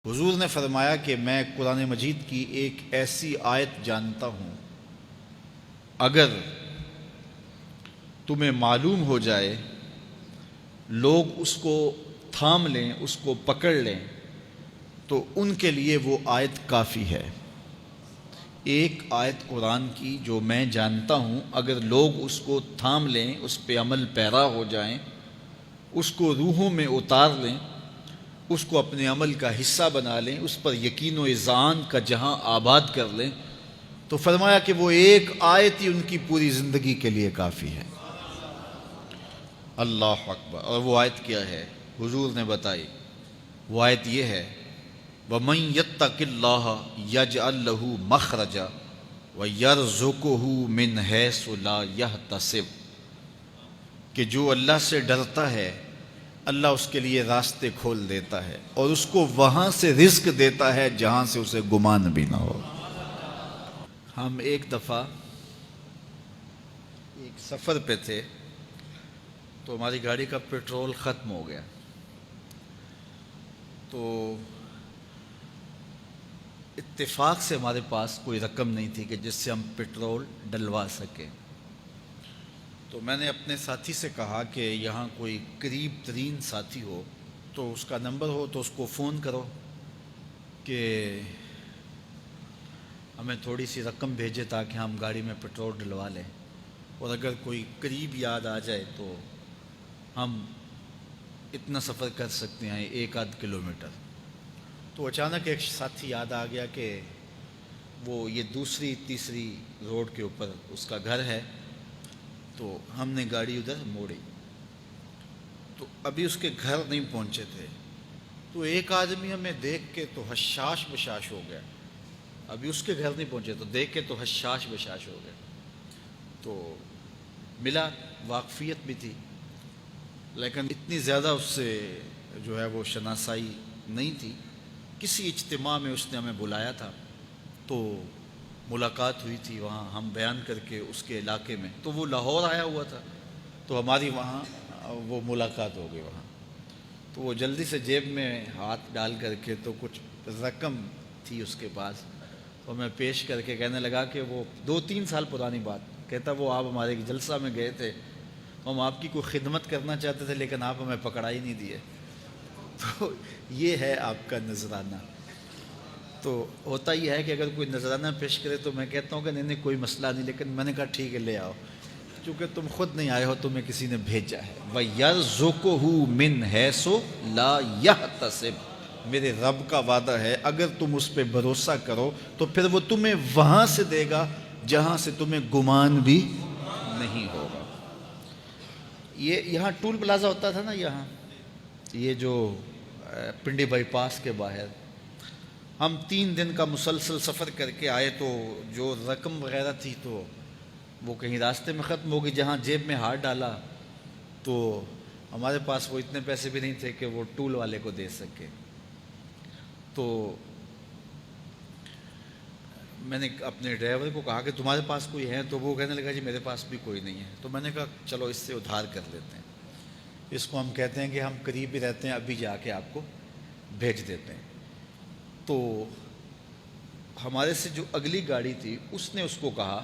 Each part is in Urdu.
حضور نے فرمایا کہ میں قرآن مجید کی ایک ایسی آیت جانتا ہوں، اگر تمہیں معلوم ہو جائے، لوگ اس کو تھام لیں، اس کو پکڑ لیں، تو ان کے لیے وہ آیت کافی ہے۔ ایک آیت قرآن کی جو میں جانتا ہوں، اگر لوگ اس کو تھام لیں، اس پہ عمل پیرا ہو جائیں، اس کو روحوں میں اتار لیں، اس کو اپنے عمل کا حصہ بنا لیں، اس پر یقین و اذعان کا جہاں آباد کر لیں، تو فرمایا کہ وہ ایک آیت ہی ان کی پوری زندگی کے لیے کافی ہے۔ اللہ اکبر۔ اور وہ آیت کیا ہے؟ حضور نے بتائی، وہ آیت یہ ہے، وَمَن يَتَّقِ اللَّهَ يَجْعَل لَّهُ مَخْرَجًا وَيَرْزُقْهُ مِنْ حَيْثُ لَا يَحْتَسِبُ، کہ جو اللہ سے ڈرتا ہے، اللہ اس کے لیے راستے کھول دیتا ہے اور اس کو وہاں سے رزق دیتا ہے جہاں سے اسے گمان بھی نہ ہو۔ ہم ایک دفعہ ایک سفر پہ تھے، تو ہماری گاڑی کا پیٹرول ختم ہو گیا، تو اتفاق سے ہمارے پاس کوئی رقم نہیں تھی کہ جس سے ہم پیٹرول ڈلوا سکیں۔ تو میں نے اپنے ساتھی سے کہا کہ یہاں کوئی قریب ترین ساتھی ہو تو اس کا نمبر ہو تو اس کو فون کرو کہ ہمیں تھوڑی سی رقم بھیجے تاکہ ہم گاڑی میں پیٹرول ڈلوا لیں، اور اگر کوئی قریب یاد آ جائے تو ہم اتنا سفر کر سکتے ہیں، 1-8 کلومیٹر۔ تو اچانک ایک ساتھی یاد آ گیا کہ وہ یہ دوسری تیسری روڈ کے اوپر اس کا گھر ہے، تو ہم نے گاڑی ادھر موڑی، تو ابھی اس کے گھر نہیں پہنچے تھے، تو ایک آدمی ہمیں دیکھ کے تو حشاش بشاش ہو گیا، ابھی اس کے گھر نہیں پہنچے تو دیکھ کے تو حشاش بشاش ہو گیا۔ تو ملا، واقفیت بھی تھی، لیکن اتنی زیادہ اس سے جو ہے وہ شناسائی نہیں تھی۔ کسی اجتماع میں اس نے ہمیں بلایا تھا، تو ملاقات ہوئی تھی وہاں، ہم بیان کر کے اس کے علاقے میں، تو وہ لاہور آیا ہوا تھا، تو ہماری وہاں وہ ملاقات ہو گئی وہاں۔ تو وہ جلدی سے جیب میں ہاتھ ڈال کر کے، تو کچھ رقم تھی اس کے پاس، تو میں پیش کر کے کہنے لگا کہ وہ 2-3 سال پرانی بات، کہتا وہ آپ ہمارے ایک جلسہ میں گئے تھے، ہم آپ کی کوئی خدمت کرنا چاہتے تھے لیکن آپ ہمیں پکڑا ہی نہیں دیے۔ تو یہ ہے آپ کا نذرانہ۔ تو ہوتا یہ ہے کہ اگر کوئی نذرانہ پیش کرے تو میں کہتا ہوں کہ نہیں کوئی مسئلہ نہیں، لیکن میں نے کہا ٹھیک ہے لے آؤ، چونکہ تم خود نہیں آئے ہو، تمہیں کسی نے بھیجا ہے۔ وَيَرْزُقُهُ مِنْ حَيْثُ لَا يَحْتَسِبُ، میرے رب کا وعدہ ہے اگر تم اس پہ بھروسہ کرو تو پھر وہ تمہیں وہاں سے دے گا جہاں سے تمہیں گمان بھی نہیں ہوگا۔ یہ یہاں ٹول پلازا ہوتا تھا نا، یہاں یہ جو پنڈی بائی پاس کے باہر، ہم 3 دن کا مسلسل سفر کر کے آئے، تو جو رقم وغیرہ تھی تو وہ کہیں راستے میں ختم ہو گئی، جہاں جیب میں ہاتھ ڈالا تو ہمارے پاس وہ اتنے پیسے بھی نہیں تھے کہ وہ ٹول والے کو دے سکے۔ تو میں نے اپنے ڈرائیور کو کہا کہ تمہارے پاس کوئی ہے؟ تو وہ کہنے لگا جی میرے پاس بھی کوئی نہیں ہے۔ تو میں نے کہا چلو اس سے ادھار کر لیتے ہیں، اس کو ہم کہتے ہیں کہ ہم قریب ہی رہتے ہیں، ابھی جا کے آپ کو بھیج دیتے ہیں۔ تو ہمارے سے جو اگلی گاڑی تھی اس نے اس کو کہا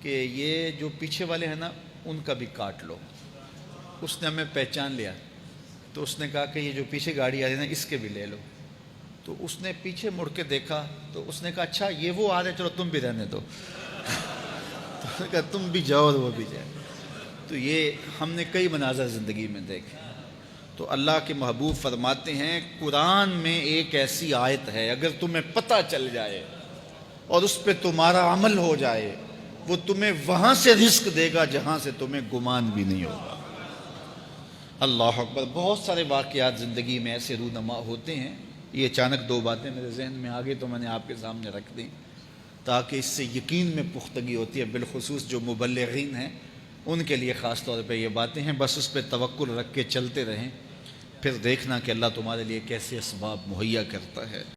کہ یہ جو پیچھے والے ہیں نا ان کا بھی کاٹ لو۔ اس نے ہمیں پہچان لیا، تو اس نے کہا کہ یہ جو پیچھے گاڑی آ رہی ہے نا اس کے بھی لے لو۔ تو اس نے پیچھے مڑ کے دیکھا تو اس نے کہا اچھا یہ وہ آ رہے، چلو تم بھی رہنے دو۔ تو اس نے کہا تم بھی جاؤ اور وہ بھی جائے۔ تو یہ ہم نے کئی مناظر زندگی میں دیکھے۔ تو اللہ کے محبوب فرماتے ہیں قرآن میں ایک ایسی آیت ہے، اگر تمہیں پتہ چل جائے اور اس پہ تمہارا عمل ہو جائے، وہ تمہیں وہاں سے رزق دے گا جہاں سے تمہیں گمان بھی نہیں ہوگا۔ اللہ اکبر۔ بہت سارے واقعات زندگی میں ایسے رونما ہوتے ہیں۔ یہ اچانک 2 باتیں میرے ذہن میں آ گئی تو میں نے آپ کے سامنے رکھ دیں، تاکہ اس سے یقین میں پختگی ہوتی ہے، بالخصوص جو مبلغین ہیں ان کے لیے خاص طور پہ یہ باتیں ہیں۔ بس اس پہ توکل رکھ کے چلتے رہیں، پھر دیکھنا کہ اللہ تمہارے لیے کیسے اسباب مہیا کرتا ہے۔